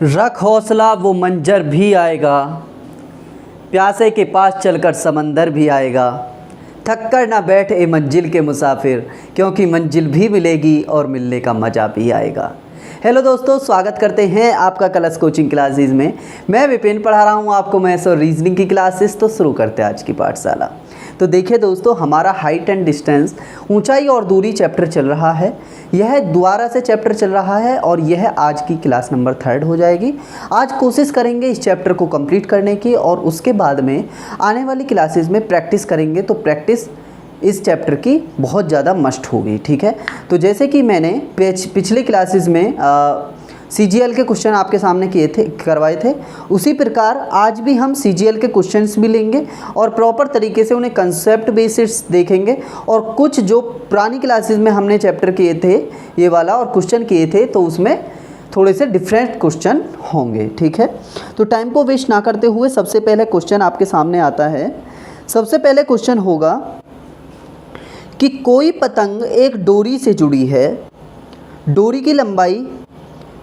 रख हौसला वो मंजर भी आएगा, प्यासे के पास चलकर समंदर भी आएगा। थक कर ना बैठ ए मंजिल के मुसाफिर, क्योंकि मंजिल भी मिलेगी और मिलने का मज़ा भी आएगा। हेलो दोस्तों, स्वागत करते हैं आपका कलश कोचिंग क्लासेस में। मैं विपिन पढ़ा रहा हूं आपको मैथ्स और रीजनिंग की क्लासेस। तो शुरू करते हैं आज की पाठशाला। तो देखिए दोस्तों, हमारा हाइट एंड डिस्टेंस, ऊंचाई और दूरी चैप्टर चल रहा है। यह दोबारा से चैप्टर चल रहा है और यह आज की क्लास नंबर 3 हो जाएगी। आज कोशिश करेंगे इस चैप्टर को कंप्लीट करने की और उसके बाद में आने वाली क्लासेस में प्रैक्टिस करेंगे। तो प्रैक्टिस इस चैप्टर की बहुत ज़्यादा मस्ट होगी, ठीक है। तो जैसे कि मैंने पिछले क्लासेस में CGL के क्वेश्चन आपके सामने करवाए थे, उसी प्रकार आज भी हम CGL के क्वेश्चंस भी लेंगे और प्रॉपर तरीके से उन्हें कंसेप्ट बेसिस देखेंगे। और कुछ जो पुरानी क्लासेस में हमने चैप्टर किए थे ये वाला और क्वेश्चन किए थे, तो उसमें थोड़े से डिफरेंट क्वेश्चन होंगे, ठीक है। तो टाइम को वेस्ट ना करते हुए सबसे पहले क्वेश्चन आपके सामने आता है। सबसे पहले क्वेश्चन होगा कि कोई पतंग एक डोरी से जुड़ी है, डोरी की लंबाई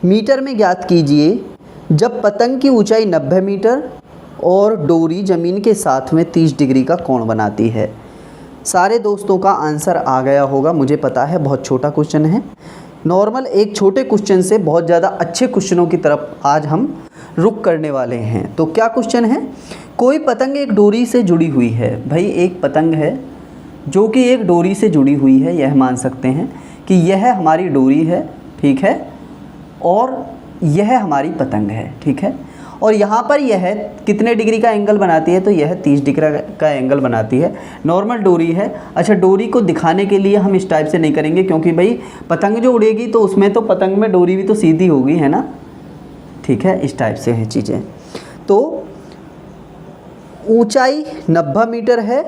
मीटर में ज्ञात कीजिए जब पतंग की ऊंचाई 90 मीटर और डोरी ज़मीन के साथ में 30 डिग्री का कोण बनाती है। सारे दोस्तों का आंसर आ गया होगा, मुझे पता है। बहुत छोटा क्वेश्चन है। नॉर्मल एक छोटे क्वेश्चन से बहुत ज़्यादा अच्छे क्वेश्चनों की तरफ आज हम रुख करने वाले हैं। तो क्या क्वेश्चन है? कोई पतंग एक डोरी से जुड़ी हुई है। भाई एक पतंग है जो कि एक डोरी से जुड़ी हुई है, यह मान सकते हैं कि यह हमारी डोरी है, ठीक है, और यह हमारी पतंग है, ठीक है। और यहाँ पर यह कितने डिग्री का एंगल बनाती है? तो यह 30 डिग्री का एंगल बनाती है। नॉर्मल डोरी है। अच्छा, डोरी को दिखाने के लिए हम इस टाइप से नहीं करेंगे, क्योंकि भाई पतंग जो उड़ेगी तो उसमें तो पतंग में डोरी भी तो सीधी होगी, है ना, ठीक है। इस टाइप से हैं चीज़ें। तो ऊंचाई 90 मीटर है,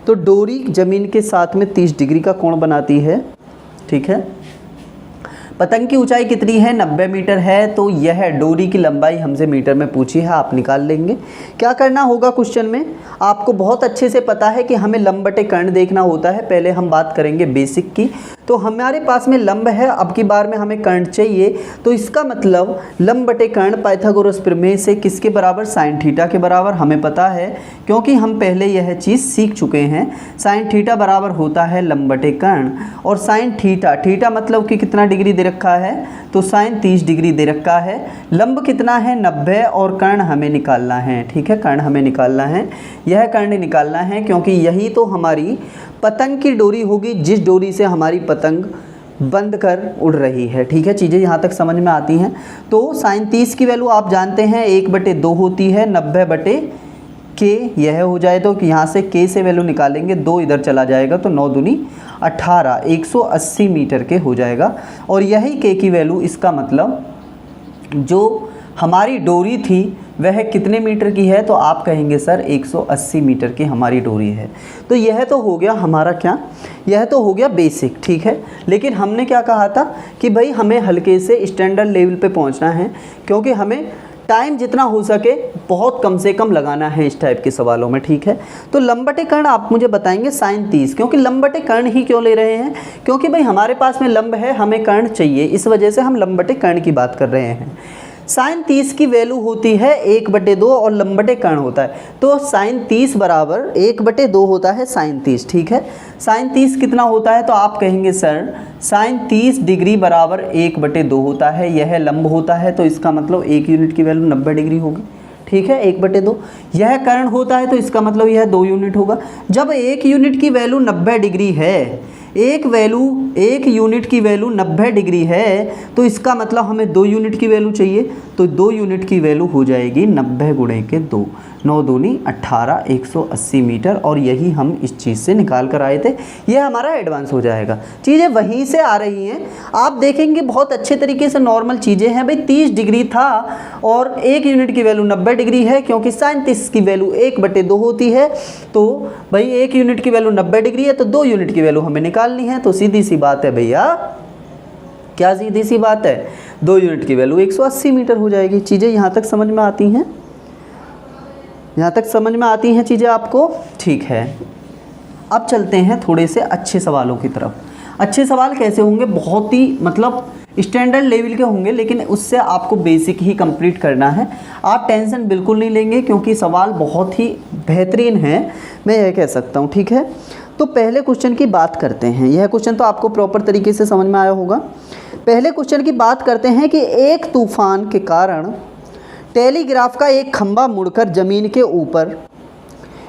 तो डोरी ज़मीन के साथ में 30 डिग्री का कोण बनाती है, ठीक है। पतंग की ऊंचाई कितनी है? 90 मीटर है। तो यह डोरी की लंबाई हमसे मीटर में पूछी है, आप निकाल लेंगे। क्या करना होगा क्वेश्चन में? आपको बहुत अच्छे से पता है कि हमें लंब बटे कर्ण देखना होता है। पहले हम बात करेंगे बेसिक की। तो हमारे पास में लंब है, अब की बार में हमें कर्ण चाहिए। तो इसका मतलब लंब बटे कर्ण पाइथागोरस प्रमेय से किसके बराबर? साइन थीटा के बराबर। हमें पता है क्योंकि हम पहले यह चीज़ सीख चुके हैं। साइन थीटा बराबर होता है लंब बटे कर्ण, और साइन थीटा मतलब कि कितना डिग्री दे रखा है? तो साइन 30 डिग्री दे रखा है। लंब कितना है? 90, और कर्ण हमें निकालना है, ठीक है। कर्ण हमें निकालना है, यह कर्ण निकालना है, क्योंकि यही तो हमारी पतंग की डोरी होगी जिस डोरी से हमारी पतंग बंद कर उड़ रही है, ठीक है। चीज़ें यहाँ तक समझ में आती हैं। तो साइन 30 की वैल्यू आप जानते हैं 1/2 होती है, 90/k यह हो जाए। तो यहाँ से k से वैल्यू निकालेंगे, 2 इधर चला जाएगा, तो 9 दूनी 18, 180 मीटर के हो जाएगा। और यही k की वैल्यू, इसका मतलब जो हमारी डोरी थी वह कितने मीटर की है? तो आप कहेंगे सर 180 मीटर की हमारी डोरी है। तो यह तो हो गया हमारा क्या? यह तो हो गया बेसिक, ठीक है। लेकिन हमने क्या कहा था कि भाई हमें हल्के से स्टैंडर्ड लेवल पे पहुंचना है, क्योंकि हमें टाइम जितना हो सके बहुत कम से कम लगाना है इस टाइप के सवालों में, ठीक है। तो लंब बटे कर्ण आप मुझे बताएंगे साइन 30, क्योंकि लंब बटे कर्ण ही क्यों ले रहे हैं? क्योंकि भाई हमारे पास में लंब है, हमें कर्ण चाहिए, इस वजह से हम लंब बटे कर्ण की बात कर रहे हैं। साइन 30 की वैल्यू होती है 1/2 और लंब बटे कर्ण होता है। तो साइन 30 बराबर 1/2 होता है साइन 30, ठीक है। साइन 30 कितना होता है? तो आप कहेंगे सर साइन 30 डिग्री बराबर 1/2 होता है, यह लंब होता है, तो इसका मतलब 1 यूनिट की वैल्यू 90 डिग्री होगी, ठीक है। 1/2 यह कर्ण होता है, तो इसका मतलब यह 2 यूनिट होगा। जब 1 यूनिट की वैल्यू 90 डिग्री है, एक यूनिट की वैल्यू 90 डिग्री है, तो इसका मतलब हमें 2 यूनिट की वैल्यू चाहिए। तो 2 यूनिट की वैल्यू हो जाएगी 90 गुणे के 2, 9 दूनी 18, 180 मीटर। और यही हम इस चीज़ से निकाल कर आए थे। यह हमारा एडवांस हो जाएगा। चीज़ें वहीं से आ रही हैं, आप देखेंगे बहुत अच्छे तरीके से नॉर्मल चीज़ें हैं। भाई 30 डिग्री था और 1 यूनिट की वैल्यू 90 डिग्री है, क्योंकि साइन 30 की वैल्यू 1/2 होती है। तो भाई 1 यूनिट की वैल्यू 90 डिग्री है, तो 2 यूनिट की वैल्यू हमें निकालनी है। तो सीधी सी बात है भैया, क्या सीधी सी बात है? 2 यूनिट की वैल्यू 180 मीटर हो जाएगी। चीज़ें यहाँ तक समझ में आती हैं? यहाँ तक समझ में आती हैं चीज़ें आपको? ठीक है। अब चलते हैं थोड़े से अच्छे सवालों की तरफ। अच्छे सवाल कैसे होंगे? बहुत ही मतलब स्टैंडर्ड लेवल के होंगे, लेकिन उससे आपको बेसिक ही कंप्लीट करना है। आप टेंशन बिल्कुल नहीं लेंगे क्योंकि सवाल बहुत ही बेहतरीन है, मैं यह कह सकता हूँ। ठीक है, तो पहले क्वेश्चन की बात करते हैं। यह क्वेश्चन तो आपको प्रॉपर तरीके से समझ में आया होगा। पहले क्वेश्चन की बात करते हैं कि एक तूफान के कारण टेलीग्राफ का एक खंभा मुड़कर ज़मीन के ऊपर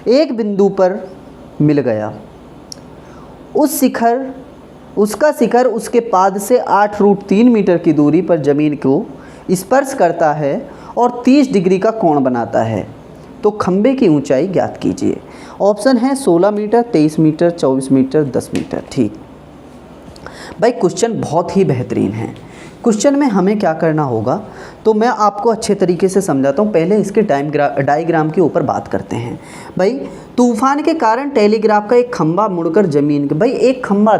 एक बिंदु पर मिल गया। उसका शिखर उसके पाद से 8√3 मीटर की दूरी पर ज़मीन को स्पर्श करता है और 30 डिग्री का कोण बनाता है, तो खंभे की ऊंचाई ज्ञात कीजिए। ऑप्शन है 16 मीटर, 23 मीटर, 24 मीटर, 10 मीटर। ठीक भाई, क्वेश्चन बहुत ही बेहतरीन है। क्वेश्चन में हमें क्या करना होगा, तो मैं आपको अच्छे तरीके से समझाता हूँ। पहले इसके डायग्राम के ऊपर बात करते हैं। भाई, तूफान के कारण टेलीग्राफ का एक खंभा मुड़कर ज़मीन के, भाई एक खंभा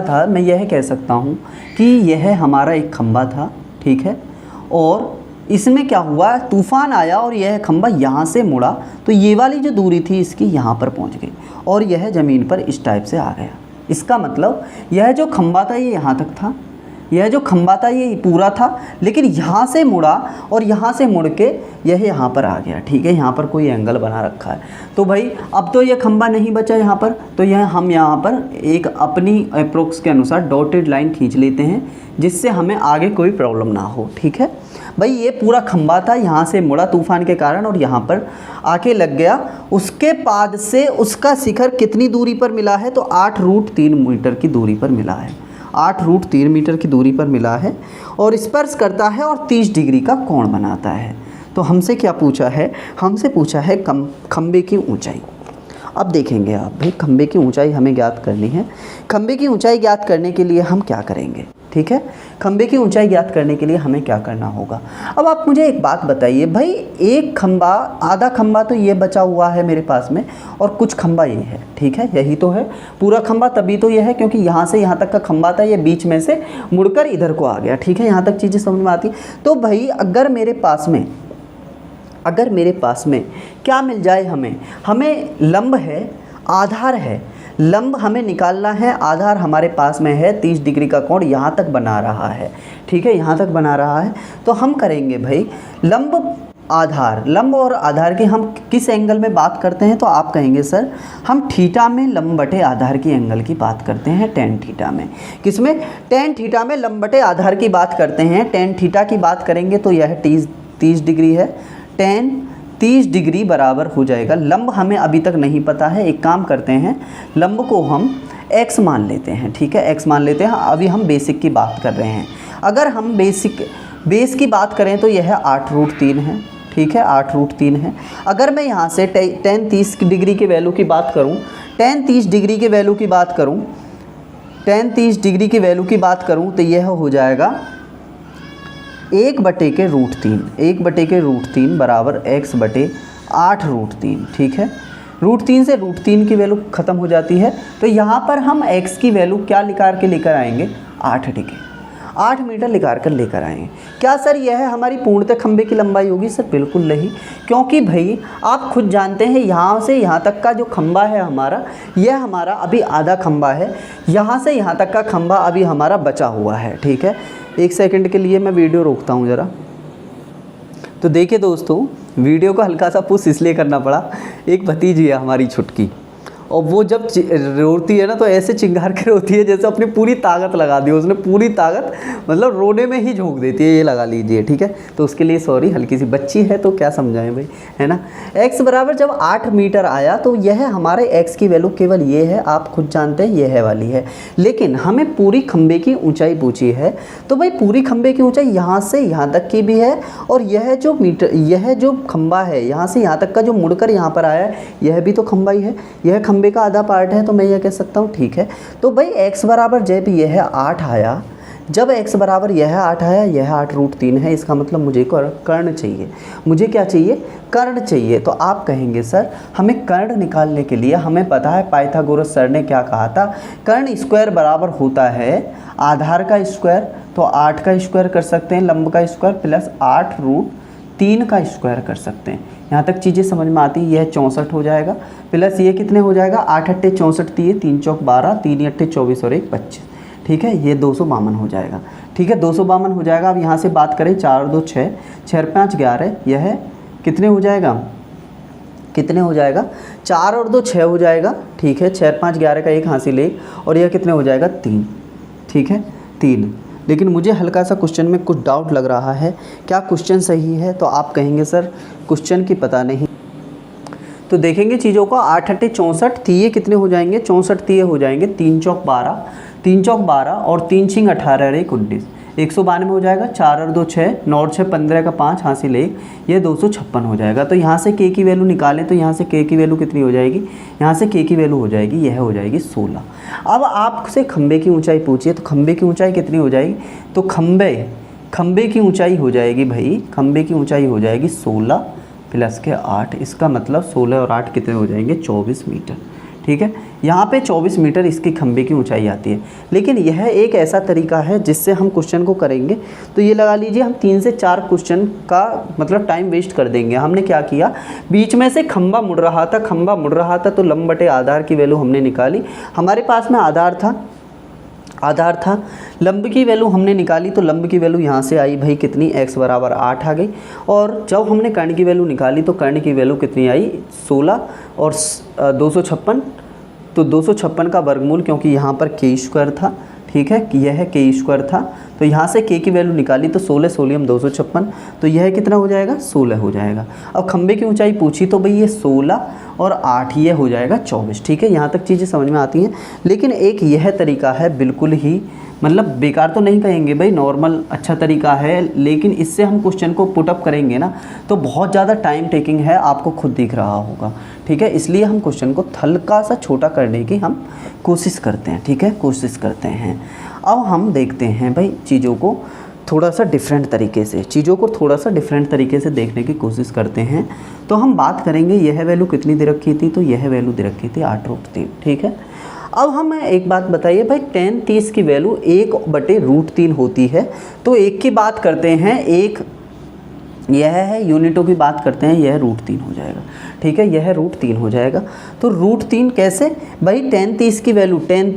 था, मैं यह कह सकता हूँ कि यह हमारा एक खंभा था। ठीक है, और इसमें क्या हुआ, तूफान आया और यह खंभा यहाँ से मुड़ा, तो ये वाली जो दूरी थी इसकी यहाँ पर पहुँच गई और यह ज़मीन पर इस टाइप से आ गया। इसका मतलब यह जो खंभा था ये यहाँ तक था, यह जो खंभा था ये पूरा था, लेकिन यहाँ से मुड़ा और यहाँ से मुड़ के यह यहाँ पर आ गया। ठीक है, यहाँ पर कोई एंगल बना रखा है। तो भाई अब तो यह खंभा नहीं बचा यहाँ पर, तो यह हम यहाँ पर एक अपनी अप्रोक्स के अनुसार डॉटेड लाइन खींच लेते हैं, जिससे हमें आगे कोई प्रॉब्लम ना हो। ठीक है भाई, ये पूरा खंभा था, यहाँ से मुड़ा तूफान के कारण और यहाँ पर आके लग गया। उसके पाद से उसका शिखर कितनी दूरी पर मिला है, तो 8√3 मीटर की दूरी पर मिला है। 8√3 मीटर की दूरी पर मिला है और स्पर्श करता है और 30 डिग्री का कोण बनाता है। तो हमसे क्या पूछा है, हमसे पूछा है खंभे की ऊंचाई। अब देखेंगे आप भाई, खंभे की ऊंचाई हमें ज्ञात करनी है। खंभे की ऊंचाई ज्ञात करने के लिए हम क्या करेंगे, ठीक है, खंभे की ऊंचाई ज्ञात करने के लिए हमें क्या करना होगा। अब आप मुझे एक बात बताइए भाई, एक खंभा, आधा खंभा तो ये बचा हुआ है मेरे पास में और कुछ खंभा ये है। ठीक है, यही तो है पूरा खंभा, तभी तो ये है क्योंकि यहाँ से यहाँ तक का खंभा था, ये बीच में से मुड़कर इधर को आ गया। ठीक है, यहाँ तक चीज़ें समझ में आती। तो भाई अगर मेरे पास में क्या मिल जाए, हमें लंब है, आधार है, लंब हमें निकालना है, आधार हमारे पास में है, 30 डिग्री का कोण यहाँ तक बना रहा है। ठीक है, यहाँ तक बना रहा है, तो हम करेंगे भाई लंब और आधार की हम किस एंगल में बात करते हैं, तो आप कहेंगे सर हम थीटा में लंब बटे आधार की एंगल की बात करते हैं, टेन थीटा में। किसमें, टेन थीटा में लंब बटे आधार की बात करते हैं। टेन थीटा की बात करेंगे तो यह 30 डिग्री है, टेन 30 डिग्री बराबर हो जाएगा। लंब हमें अभी तक नहीं पता है, एक काम करते हैं, लंब को हम x मान लेते हैं। ठीक है, x मान लेते हैं। अभी हम बेसिक की बात कर रहे हैं। अगर हम बेस की बात करें तो यह 8√3 है। ठीक है, 8√3 है। अगर मैं यहाँ से टेन 30 डिग्री के वैल्यू की बात करूँ, टेन 30 डिग्री के वैल्यू की बात करूँ तो यह हो जाएगा 1/√3 बराबर x बटे 8√3। ठीक है, √3 से √3 की वैल्यू ख़त्म हो जाती है, तो यहाँ पर हम x की वैल्यू क्या लेकर आएंगे, 8 डिग्री, 8 मीटर लेकर आएंगे। क्या सर यह हमारी पूर्णतः खंभे की लंबाई होगी? सर बिल्कुल नहीं, क्योंकि भाई आप खुद जानते हैं यहाँ से यहाँ तक का जो खंभा है हमारा, यह हमारा अभी आधा खंभा है, यहाँ से यहाँ तक का खंभा अभी हमारा बचा हुआ है। ठीक है, एक सेकंड के लिए मैं वीडियो रोकता हूँ ज़रा। तो देखिए दोस्तों, वीडियो को हल्का सा पुश इसलिए करना पड़ा, एक भतीजी है हमारी छुटकी, और वो जब रोती है ना तो ऐसे चिंगार के रोती है जैसे अपनी पूरी ताकत लगा दी उसने, पूरी ताकत मतलब रोने में ही झोंक देती है, ये लगा लीजिए। ठीक है, तो उसके लिए सॉरी, हल्की सी बच्ची है तो क्या समझाएं भाई, है ना। x बराबर जब 8 मीटर आया तो यह हमारे x की वैल्यू केवल ये है, आप खुद जानते हैं यह वाली है, लेकिन हमें पूरी खंभे की ऊंचाई पूछी है। तो भाई पूरी खंभे की ऊंचाई यहाँ से यहाँ तक की भी है, और यह जो खंभा है यहाँ से यहाँ तक का जो मुड़कर यहाँ पर आया है, यह भी तो खंभा ही है, यह खंभे का आधा पार्ट है, तो मैं यह कह सकता हूँ। ठीक है, तो भाई x बराबर जब यह 8 आया, जब x बराबर यह 8 आया, यह 8√3 है, इसका मतलब मुझे कर्ण चाहिए। मुझे क्या चाहिए, कर्ण चाहिए। तो आप कहेंगे सर हमें कर्ण निकालने के लिए हमें पता है पाइथागोरस सर ने क्या कहा था, कर्ण स्क्वायर बराबर होता है आधार का स्क्वायर, तो 8 का स्क्वायर कर सकते हैं, लंब का स्क्वायर प्लस 8√3 का स्क्वायर कर सकते हैं। यहाँ तक चीज़ें समझ में आती है। यह 64 हो जाएगा, प्लस ये कितने हो जाएगा, 8 × 8 = 64, 3 × 3 = 12, 3 × 8 = 24 और 1 = 25। ठीक है, ये 252 हो जाएगा। ठीक है, 252 हो जाएगा। अब यहाँ से बात करें 4 और 2 6, 6 और 5 11, यह कितने हो जाएगा, कितने हो जाएगा, 4 और 2 6 हो जाएगा। ठीक है, 6 और 5 11 का एक हासिल एक, और यह कितने हो जाएगा 3। ठीक है 3। लेकिन मुझे हल्का सा क्वेश्चन में कुछ डाउट लग रहा है, क्या क्वेश्चन सही है? तो आप कहेंगे सर क्वेश्चन की पता नहीं। तो देखेंगे चीज़ों को, 8 8 64, तीये कितने हो जाएंगे, 64 तीये हो जाएंगे, 3 चौक 12, 3 चौक 12 और 3 छिंग 18 और 1 19, 192 हो जाएगा। 4 और 2 6, 9 और 6 15 का 5 हासिल 1, ये 256 हो जाएगा। तो यहाँ से k की वैल्यू निकालें तो यहाँ से k की वैल्यू कितनी हो जाएगी, यहाँ से k की वैल्यू हो जाएगी, यह हो जाएगी 16। अब आपसे खंबे की ऊंचाई पूछिए, तो खंबे की ऊंचाई कितनी हो जाएगी, तो खंबे की ऊंचाई हो जाएगी भाई, खंबे की ऊंचाई हो जाएगी 16 प्लस के 8, इसका मतलब 16 और 8 कितने हो जाएंगे, 24 मीटर। ठीक है, यहाँ पे 24 मीटर इसकी खंबे की ऊंचाई आती है। लेकिन यह एक ऐसा तरीका है जिससे हम क्वेश्चन को करेंगे, तो ये लगा लीजिए हम 3 से 4 क्वेश्चन का मतलब टाइम वेस्ट कर देंगे। हमने क्या किया, बीच में से खंबा मुड़ रहा था, तो लंब बटे आधार की वैल्यू हमने निकाली। हमारे पास में आधार था, लंब की वैल्यू हमने निकाली, तो लंब की वैल्यू यहाँ से आई भाई कितनी, x बराबर 8 आ गई। और जब हमने कर्ण की वैल्यू निकाली तो कर्ण की वैल्यू कितनी आई, 16 और 256, तो 256 का वर्गमूल, क्योंकि यहाँ पर k स्क्वायर था। ठीक है, यह k स्क्वायर था, तो यहाँ से k की वैल्यू निकाली तो 16 सोलियम 256, तो यह कितना हो जाएगा, 16 हो जाएगा। अब खंबे की ऊंचाई पूछी तो भाई ये 16 और 8 ये हो जाएगा 24। ठीक है, यहाँ तक चीज़ें समझ में आती हैं। लेकिन एक यह तरीका है बिल्कुल ही मतलब बेकार तो नहीं कहेंगे भाई, नॉर्मल अच्छा तरीका है, लेकिन इससे हम क्वेश्चन को पुटअप करेंगे ना तो बहुत ज़्यादा टाइम टेकिंग है, आपको खुद दिख रहा होगा। ठीक है, इसलिए हम क्वेश्चन को हल्का सा छोटा करने की हम कोशिश करते हैं। ठीक है, कोशिश करते हैं। अब हम देखते हैं भाई चीज़ों को थोड़ा सा डिफरेंट तरीके से देखने की कोशिश करते हैं। तो हम बात करेंगे, यह वैल्यू कितनी दे रखी थी, तो यह वैल्यू दे रखी थी 8√3। ठीक है, अब हमें एक बात बताइए भाई, tan 30 की वैल्यू 1/√3 होती है। तो एक की बात करते हैं, एक यह है, यूनिटों की बात करते हैं, यह √3 हो जाएगा। ठीक है, यह √3 हो जाएगा। तो √3 कैसे भाई, tan 30 की वैल्यू, tan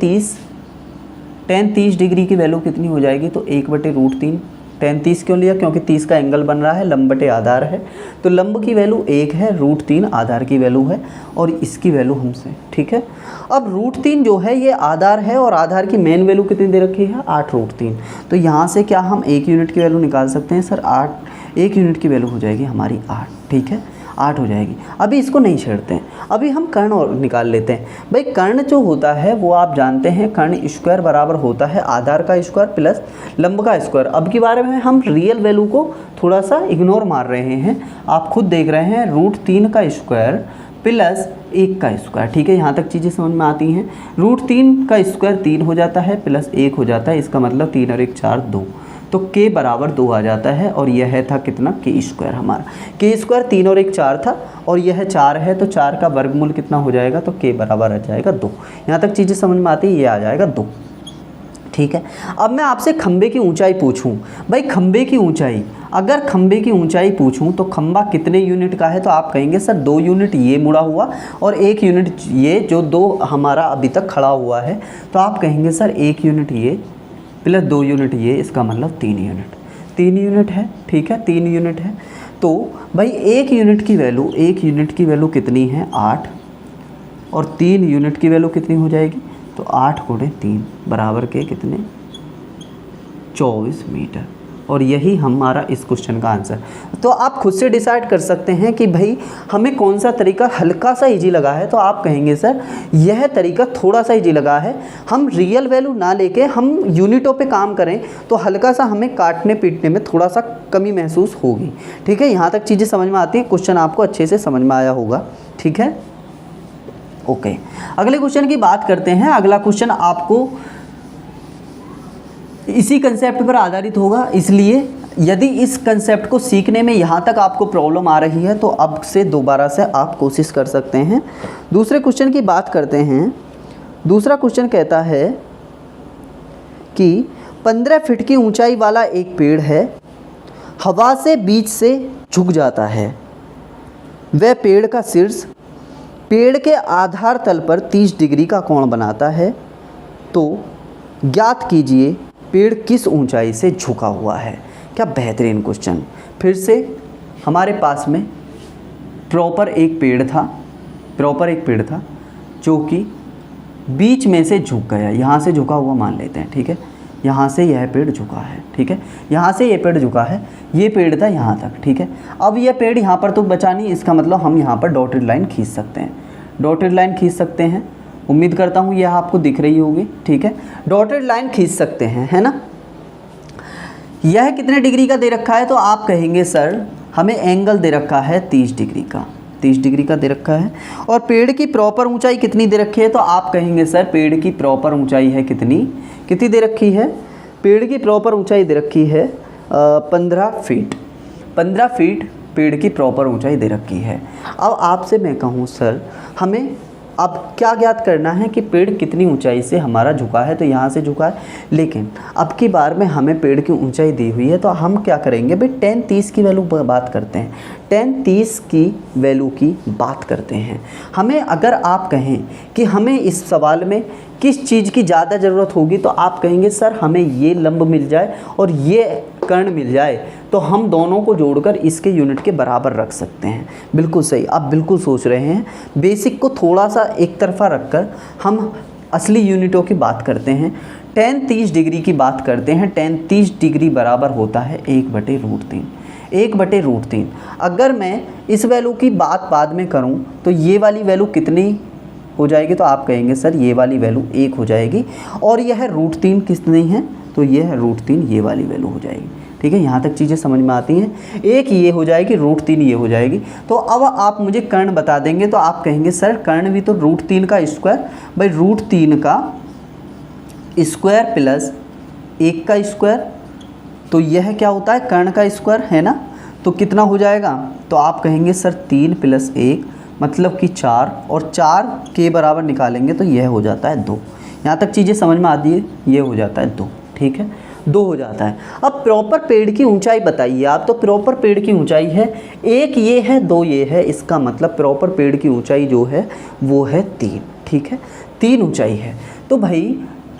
30 डिग्री की वैल्यू कितनी हो जाएगी, तो 1/√3। tan 30 क्यों लिया, क्योंकि 30 का एंगल बन रहा है, लंब बटे आधार है, तो लंब की वैल्यू 1 है, √3 आधार की वैल्यू है, और इसकी वैल्यू हमसे। ठीक है, अब √3 जो है ये आधार है, और आधार की मेन वैल्यू कितनी दे रखी है, 8√3। तो यहाँ से क्या हम 1 यूनिट की वैल्यू निकाल सकते हैं सर, 8, 1 यूनिट की वैल्यू हो जाएगी हमारी 8। ठीक है, 8 हो जाएगी। अभी इसको नहीं छेड़ते हैं, अभी हम कर्ण और निकाल लेते हैं। भाई कर्ण जो होता है वो आप जानते हैं, कर्ण स्क्वायर बराबर होता है आधार का स्क्वायर प्लस लंब का स्क्वायर। अब की बारे में हम रियल वैल्यू को थोड़ा सा इग्नोर मार रहे हैं, आप खुद देख रहे हैं, √3 का स्क्वायर प्लस 1 का स्क्वायर। ठीक है, यहाँ तक चीज़ें समझ में आती हैं। √3 का स्क्वायर 3 हो जाता है, प्लस 1 हो जाता है, इसका मतलब 3 और 1 4 2, तो k बराबर 2 आ जाता है। और यह था कितना, k स्क्वायर, हमारा k स्क्वायर 3 और 1 4 था, और यह 4 है, तो 4 का वर्गमूल कितना हो जाएगा, तो k बराबर आ जाएगा 2। यहाँ तक चीज़ें समझ में आती है, ये आ जाएगा 2। ठीक है, अब मैं आपसे खंबे की ऊंचाई पूछूं, भाई खंबे की ऊंचाई, अगर खंबे की ऊंचाई पूछूं तो खंबा कितने यूनिट का है, तो आप कहेंगे सर 2 यूनिट ये मुड़ा हुआ और 1 यूनिट ये जो 2 हमारा अभी तक खड़ा हुआ है, तो आप कहेंगे सर 1 यूनिट ये प्लस 2 यूनिट ये, इसका मतलब 3 यूनिट, 3 यूनिट है। ठीक है, 3 यूनिट है। तो भाई 1 यूनिट की वैल्यू कितनी है, 8, और 3 यूनिट की वैल्यू कितनी हो जाएगी, तो 8 × 3 बराबर के कितने, 24 मीटर। और यही हमारा इस क्वेश्चन का आंसर। तो आप खुद से डिसाइड कर सकते हैं कि भाई हमें कौन सा तरीका हल्का सा इजी लगा है। तो आप कहेंगे सर यह तरीका थोड़ा सा इजी लगा है, हम रियल वैल्यू ना लेके हम यूनिटों पे काम करें तो हल्का सा हमें काटने पीटने में थोड़ा सा कमी महसूस होगी। ठीक है, यहाँ तक चीज़ें समझ में आती है, क्वेश्चन आपको अच्छे से समझ में आया होगा। ठीक है, ओके, अगले क्वेश्चन की बात करते हैं। अगला क्वेश्चन आपको इसी कंसेप्ट पर आधारित होगा, इसलिए यदि इस कंसेप्ट को सीखने में यहाँ तक आपको प्रॉब्लम आ रही है तो अब से दोबारा से आप कोशिश कर सकते हैं। दूसरे क्वेश्चन की बात करते हैं। दूसरा क्वेश्चन कहता है कि 15 फीट की ऊंचाई वाला एक पेड़ है, हवा से बीच से झुक जाता है। वह पेड़ का शीर्ष पेड़ के आधार तल पर 30 डिग्री का कोण बनाता है। तो ज्ञात कीजिए पेड़ किस ऊंचाई से झुका हुआ है। क्या बेहतरीन क्वेश्चन। फिर से हमारे पास में प्रॉपर एक पेड़ था जो कि बीच में से झुक गया, यहाँ से झुका हुआ मान लेते हैं, ठीक है। यहाँ से यह पेड़ झुका है, ठीक है, यहाँ से ये पेड़ झुका है, ये पेड़ था यहाँ तक, ठीक है। अब यह पेड़ यहाँ पर तो बचा नहीं, इसका मतलब हम यहाँ पर डॉटेड लाइन खींच सकते हैं, डॉटेड लाइन खींच सकते हैं। उम्मीद करता हूँ यह आपको दिख रही होगी, ठीक है। डॉटेड लाइन खींच सकते हैं, है ना। यह कितने डिग्री का दे रखा है, तो आप कहेंगे सर हमें एंगल दे रखा है 30 डिग्री का, 30 डिग्री का दे रखा है। और पेड़ की प्रॉपर ऊंचाई कितनी दे रखी है, तो आप कहेंगे सर पेड़ की प्रॉपर ऊंचाई है कितनी दे रखी है। पेड़ की प्रॉपर ऊंचाई दे रखी है 15 फीट, 15 फीट पेड़ की प्रॉपर ऊंचाई दे रखी है। अब आपसे मैं कहूँ सर हमें अब क्या ज्ञात करना है कि पेड़ कितनी ऊंचाई से हमारा झुका है, तो यहाँ से झुका है। लेकिन अब की बार में हमें पेड़ की ऊंचाई दी हुई है, तो हम क्या करेंगे भाई, tan 30 की वैल्यू बात करते हैं, tan 30 की वैल्यू की बात करते हैं। हमें अगर आप कहें कि हमें इस सवाल में किस चीज़ की ज़्यादा ज़रूरत होगी, तो आप कहेंगे सर हमें ये लंब मिल जाए और ये कर्ण मिल जाए, तो हम दोनों को जोड़कर इसके यूनिट के बराबर रख सकते हैं। बिल्कुल सही, आप बिल्कुल सोच रहे हैं। बेसिक को थोड़ा सा एक तरफा रखकर हम असली यूनिटों की बात करते हैं। tan 30 डिग्री की बात करते हैं। tan 30 डिग्री बराबर होता है 1/√3, 1/√3। अगर मैं इस वैल्यू की बात बाद में करूं तो ये वाली वैल्यू कितनी हो जाएगी, तो आप कहेंगे सर ये वाली वैल्यू 1 हो जाएगी। और यह √3 कितनी है, तो यह है √3, ये वाली वैल्यू हो जाएगी, ठीक है। यहाँ तक चीज़ें समझ में आती हैं। एक ये हो जाएगी, √3 ये हो जाएगी। तो अब आप मुझे कर्ण बता देंगे, तो आप कहेंगे सर कर्ण भी तो √3 का स्क्वायर, भाई √3 का स्क्वायर प्लस 1 का स्क्वायर, तो यह क्या होता है, कर्ण का स्क्वायर, है ना। तो कितना हो जाएगा, तो आप कहेंगे सर 3 + 1 मतलब कि 4, और 4 के बराबर निकालेंगे तो यह हो जाता है 2। यहाँ तक चीज़ें समझ में आती है, ये हो जाता है 2, ठीक है, 2 हो जाता है। अब प्रॉपर पेड़ की ऊंचाई बताइए आप, तो प्रॉपर पेड़ की ऊंचाई है 1 ये है, 2 ये है, इसका मतलब प्रॉपर पेड़ की ऊंचाई जो है वो है 3, ठीक है, 3 ऊंचाई है। तो भाई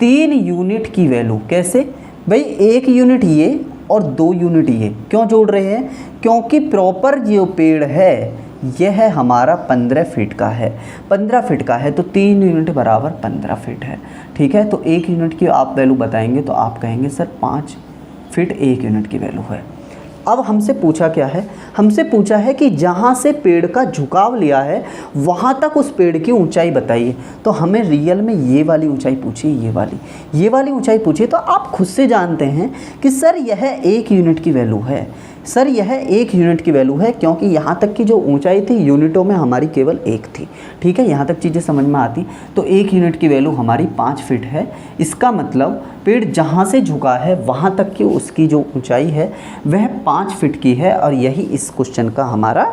3 यूनिट की वैल्यू कैसे, भाई 1 यूनिट ये और 2 यूनिट ये क्यों जोड़ रहे हैं, क्योंकि प्रॉपर जो पेड़ है यह हमारा 15 फीट का है, 15 फीट का है, तो 3 यूनिट बराबर 15 फीट है, ठीक है। तो 1 यूनिट की आप वैल्यू बताएंगे तो आप कहेंगे सर 5 फीट 1 यूनिट की वैल्यू है। अब हमसे पूछा क्या है, हमसे पूछा है कि जहाँ से पेड़ का झुकाव लिया है वहाँ तक उस पेड़ की ऊंचाई बताइए। तो हमें रियल में ये वाली ऊंचाई पूछी, ये वाली ऊंचाई पूछी। तो आप खुद से जानते हैं कि सर यह 1 यूनिट की वैल्यू है, सर यह 1 यूनिट की वैल्यू है, क्योंकि यहाँ तक की जो ऊंचाई थी यूनिटों में हमारी केवल 1 थी, ठीक है। यहाँ तक चीज़ें समझ में आती। तो 1 यूनिट की वैल्यू हमारी 5 फीट है। इसका मतलब पेड़ जहाँ से झुका है वहाँ तक की उसकी जो ऊंचाई है वह 5 फीट की है, और यही इस क्वेश्चन का हमारा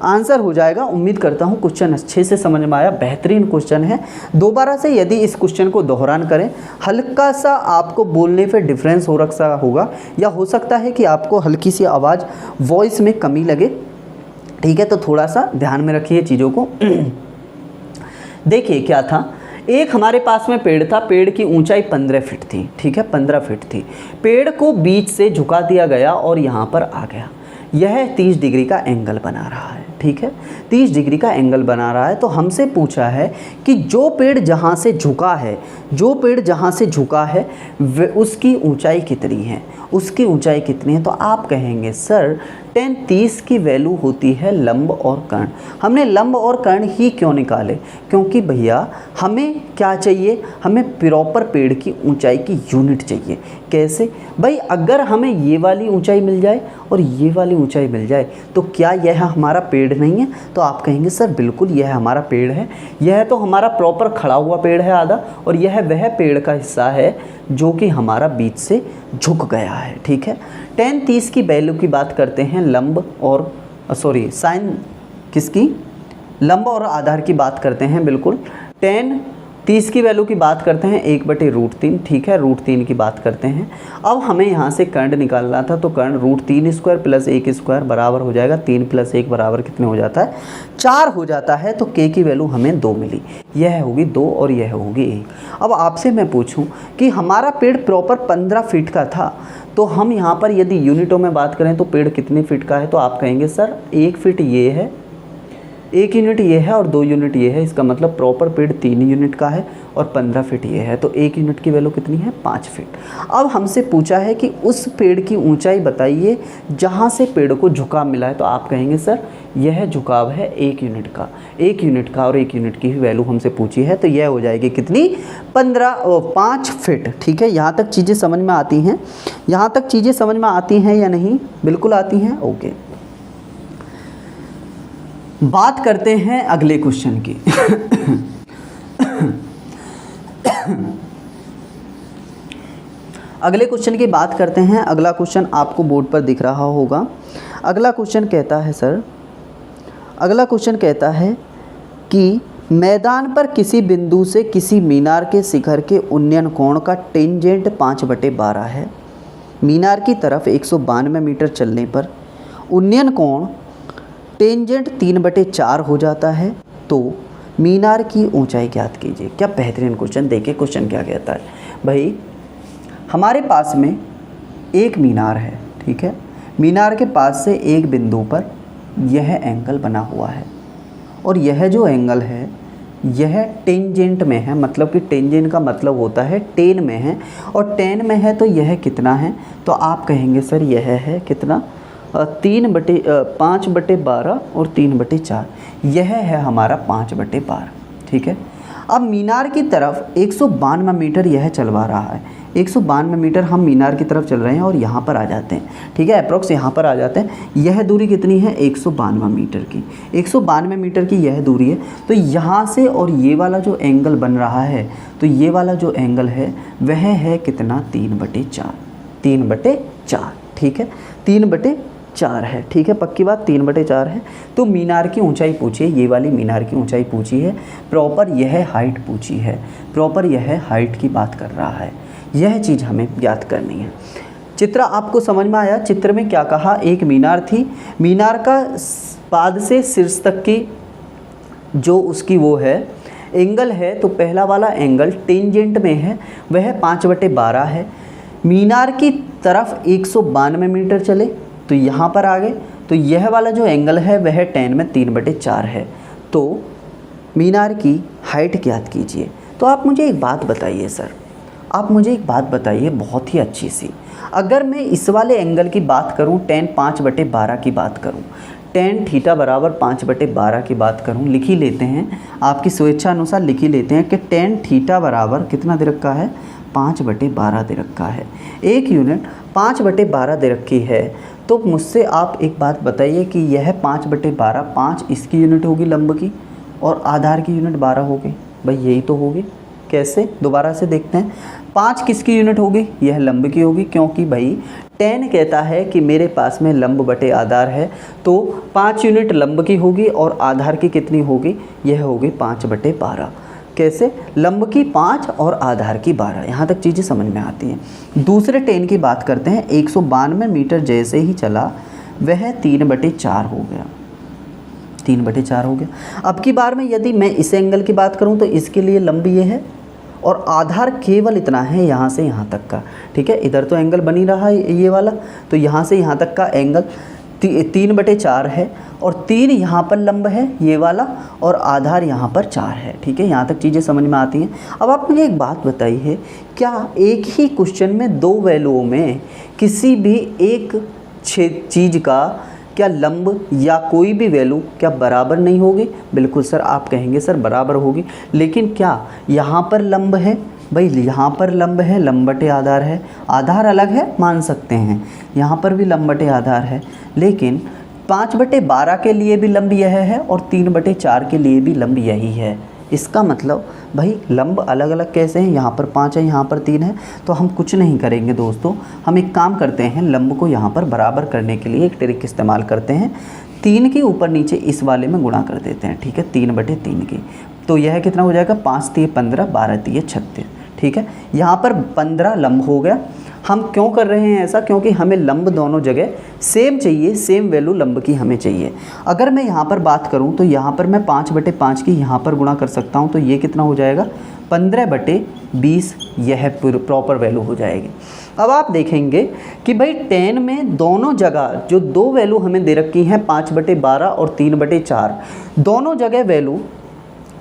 आंसर हो जाएगा। उम्मीद करता हूँ क्वेश्चन अच्छे से समझ में आया, बेहतरीन क्वेश्चन है। दोबारा से यदि इस क्वेश्चन को दोहरान करें, हल्का सा आपको बोलने पे डिफरेंस हो रखा होगा, या हो सकता है कि आपको हल्की सी आवाज़ वॉइस में कमी लगे, ठीक है। तो थोड़ा सा ध्यान में रखिए चीज़ों को। देखिए क्या था, एक हमारे पास में पेड़ था, पेड़ की ऊंचाई 15 फीट थी, ठीक है, 15 फीट थी। पेड़ को बीच से झुका दिया गया और यहाँ पर आ गया। यह 30 डिग्री का एंगल बना रहा है, ठीक है, 30 डिग्री का एंगल बना रहा है। तो हमसे पूछा है कि जो पेड़ जहाँ से झुका है, जो पेड़ जहाँ से झुका है उसकी ऊंचाई कितनी है, उसकी ऊंचाई कितनी है। तो आप कहेंगे सर tan 30 की वैल्यू होती है लंब और कर्ण। हमने लंब और कर्ण ही क्यों निकाले, क्योंकि भैया हमें क्या चाहिए, हमें प्रॉपर पेड़ की ऊंचाई की यूनिट चाहिए। कैसे भाई, अगर हमें ये वाली ऊंचाई मिल जाए और ये वाली ऊंचाई मिल जाए तो क्या यह हमारा पेड़ नहीं है। तो आप कहेंगे सर बिल्कुल यह हमारा पेड़ है, यह तो हमारा प्रॉपर खड़ा हुआ पेड़ है आधा, और यह वह पेड़ का हिस्सा है जो कि हमारा बीच से झुक गया है, ठीक है। tan 30 की वैल्यू की बात करते हैं, लंब और साइन किसकी, लंब और आधार की बात करते हैं। बिल्कुल tan 30 की वैल्यू की बात करते हैं 1/√3, ठीक है, √3 की बात करते हैं। अब हमें यहाँ से कर्ण निकालना था, तो कर्ण √3² प्लस 1² बराबर हो जाएगा 3 + 1 बराबर कितने हो जाता है 4 हो जाता है। तो k की वैल्यू हमें 2 मिली, यह होगी 2 और यह होगी 1। अब आपसे मैं पूछूं कि हमारा पेड़ प्रॉपर 15 फीट का था, तो हम यहाँ पर यदि यूनिटों में बात करें तो पेड़ कितने फीट का है, तो आप कहेंगे सर 1 फीट ये है, 1 यूनिट ये है और 2 यूनिट ये है। इसका मतलब प्रॉपर पेड़ 3 यूनिट का है और 15 फीट ये है, तो 1 यूनिट की वैल्यू कितनी है 5 फीट। अब हमसे पूछा है कि उस पेड़ की ऊंचाई बताइए जहां से पेड़ को झुकाव मिला है, तो आप कहेंगे सर यह झुकाव है 1 यूनिट का, 1 यूनिट का, और 1 यूनिट की वैल्यू हमसे पूछी है, तो यह हो जाएगी कितनी 5 फीट। ठीक है, यहाँ तक चीज़ें समझ में आती हैं, यहाँ तक चीज़ें समझ में आती हैं या नहीं? बिल्कुल आती हैं, ओके। बात करते हैं अगले क्वेश्चन की। अगले क्वेश्चन की बात करते हैं। अगला क्वेश्चन आपको बोर्ड पर दिख रहा होगा। अगला क्वेश्चन कहता है सर, अगला क्वेश्चन कहता है कि मैदान पर किसी बिंदु से किसी मीनार के शिखर के उन्नयन कोण का टेंजेंट 5/12 है। मीनार की तरफ 192 मीटर चलने पर उन्नयन कोण टेंजेंट 3/4 हो जाता है, तो मीनार की ऊंचाई ज्ञात कीजिए। क्या बेहतरीन क्वेश्चन। देखिए क्वेश्चन क्या कहता है भाई, हमारे पास में एक मीनार है, ठीक है, मीनार के पास से एक बिंदु पर यह एंगल बना हुआ है और यह जो एंगल है यह टेंजेंट में है, मतलब कि टेंजेंट का मतलब होता है टेन में है, और टेन में है तो यह कितना है, तो आप कहेंगे सर यह है कितना 5/12 और 3/4, यह है हमारा 5/12। ठीक है, अब मीनार की तरफ 192 मीटर यह चलवा रहा है, 192 मीटर हम मीनार की तरफ चल रहे हैं और यहाँ पर आ जाते हैं, ठीक है, अप्रोक्स यहाँ पर आ जाते हैं। यह दूरी कितनी है 192 मीटर की, 192 मीटर की यह दूरी है। तो यहाँ से और ये वाला जो एंगल बन रहा है, तो ये वाला जो एंगल है वह है कितना 3/4, 3/4, ठीक है, 3/4 है, ठीक है, पक्की बात 3/4 है। तो मीनार की ऊंचाई पूछिए, ये वाली मीनार की ऊंचाई पूछी है, प्रॉपर यह हाइट पूछी है, प्रॉपर यह हाइट की बात कर रहा है, यह चीज़ हमें ज्ञात करनी है। चित्र आपको समझ में आया? चित्र में क्या कहा, एक मीनार थी, मीनार का पाद से शीर्ष तक की जो उसकी वो है एंगल है, तो पहला वाला एंगल टेंजेंट में है वह 5/12 है। मीनार की तरफ 192 मीटर चले तो यहाँ पर आ गए, तो यह वाला जो एंगल है वह टेन में 3/4 है। तो मीनार की हाइट ज्ञात कीजिए। तो आप मुझे एक बात बताइए सर, आप मुझे एक बात बताइए बहुत ही अच्छी सी, अगर मैं इस वाले एंगल की बात करूं, tan 5/12 की बात करूं, tan थीटा बराबर 5/12 की बात करूं, लिख ही लेते हैं, आपकी स्वेच्छा अनुसार लिख ही लेते हैं कि tan थीटा बराबर कितना दे रखा है 5/12 दे रखा है, एक यूनिट 5/12 दे रखी है। तो मुझसे आप एक बात बताइए कि यह 5/12, 5 इसकी यूनिट होगी लंब की और आधार की यूनिट 12 होगी, भाई यही तो होगी। कैसे, दोबारा से देखते हैं, 5 किसकी यूनिट होगी, यह लंब की होगी, क्योंकि भाई tan कहता है कि मेरे पास में लंब बटे आधार है, तो 5 यूनिट लंब की होगी और आधार की कितनी होगी, यह होगी 5/12। कैसे, लंब की 5 और आधार की 12, यहाँ तक चीज़ें समझ में आती हैं। दूसरे tan की बात करते हैं, 192 मीटर जैसे ही चला वह 3/4 हो गया, 3/4 हो गया। अब की बार में यदि मैं इस एंगल की बात करूं तो इसके लिए लंब ये है और आधार केवल इतना है यहाँ से यहाँ तक का, ठीक है, इधर तो एंगल बनी रहा है ये वाला, तो यहाँ से यहाँ तक का एंगल 3/4 है और 3 यहाँ पर लंब है ये वाला और आधार यहाँ पर 4 है, ठीक है, यहाँ तक चीज़ें समझ में आती हैं। अब आप मुझे एक बात बताइए, क्या एक ही क्वेश्चन में 2 वैल्यूओं में किसी भी एक चीज़ का क्या लंब या कोई भी वैल्यू क्या बराबर नहीं होगी? बिल्कुल सर, आप कहेंगे सर बराबर होगी, लेकिन क्या यहाँ पर लंब है, भाई यहाँ पर लंब है, लंब बटे आधार है, आधार अलग है मान सकते हैं, यहाँ पर भी लंब बटे आधार है, लेकिन 5/12 के लिए भी लंब यह है और 3/4 के लिए भी लंब यही है। इसका मतलब भाई लंब अलग अलग कैसे हैं, यहाँ पर 5 है, यहाँ पर 3 है, तो हम कुछ नहीं करेंगे दोस्तों, हम एक काम करते हैं, लंब को यहाँ पर बराबर करने के लिए एक ट्रिक इस्तेमाल करते हैं, 3 के ऊपर नीचे इस वाले में गुणा कर देते हैं, ठीक है, 3/3 की तो यह कितना हो जाएगा 5 × 3 15, 12 × 3 36, ठीक है। यहाँ पर 15 लंब हो गया। हम क्यों कर रहे हैं ऐसा? क्योंकि हमें लंब दोनों जगह सेम चाहिए, सेम वैल्यू लंब की हमें चाहिए। अगर मैं यहाँ पर बात करूँ तो यहाँ पर मैं 5/5 की यहाँ पर गुणा कर सकता हूँ, तो ये कितना हो जाएगा 15/20, यह प्रॉपर वैल्यू हो जाएगी। अब आप देखेंगे कि भाई 10 में दोनों जगह जो दो वैल्यू हमें दे रखी हैं 5/12 और 3/4, दोनों जगह वैल्यू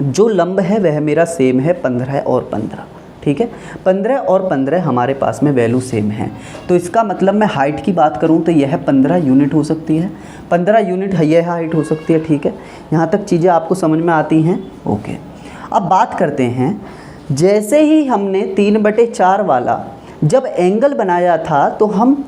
जो लंब है वह मेरा सेम है 15 और 15, ठीक है। 15 और 15 हमारे पास में वैल्यू सेम है, तो इसका मतलब मैं हाइट की बात करूं तो यह 15 यूनिट हो सकती है, 15 यूनिट यह हाइट हो सकती है, ठीक है। यहाँ तक चीज़ें आपको समझ में आती हैं? ओके। अब बात करते हैं, जैसे ही हमने 3/4 वाला जब एंगल बनाया था तो हम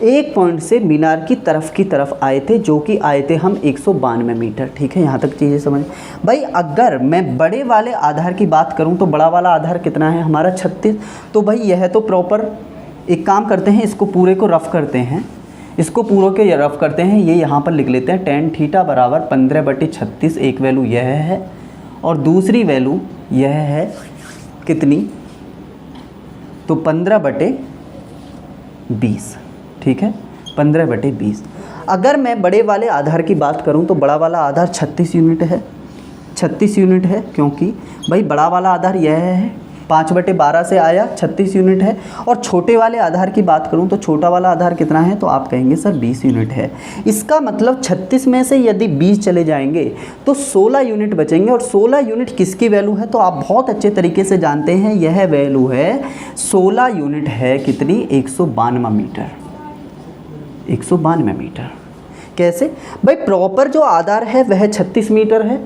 एक पॉइंट से मीनार की तरफ आए थे, जो कि आए थे हम 192 मीटर, ठीक है। यहाँ तक चीज़ें समझ। भाई अगर मैं बड़े वाले आधार की बात करूँ तो बड़ा वाला आधार कितना है हमारा 36, तो भाई यह तो प्रॉपर, एक काम करते हैं इसको पूरे को रफ़ करते हैं, इसको पूरे के रफ़ करते हैं, ये यहाँ पर लिख लेते हैं tan थीटा बराबर 15/36, एक वैल्यू यह है और दूसरी वैल्यू यह है कितनी, तो 15/20, ठीक है, 15/20। अगर मैं बड़े वाले आधार की बात करूं तो बड़ा वाला आधार 36 यूनिट है, 36 यूनिट है, क्योंकि भाई बड़ा वाला आधार यह है 5/12 से आया 36 यूनिट है। और छोटे वाले आधार की बात करूं तो छोटा वाला आधार कितना है, तो आप कहेंगे सर 20 यूनिट है। इसका मतलब 36 में से यदि 20 चले जाएंगे तो 16 यूनिट बचेंगे, और 16 यूनिट किसकी वैल्यू है, तो आप बहुत अच्छे तरीके से जानते हैं, यह वैल्यू है 16 यूनिट है कितनी, 192 मीटर, 192 मीटर। कैसे भाई, प्रॉपर जो आधार है वह 36 मीटर है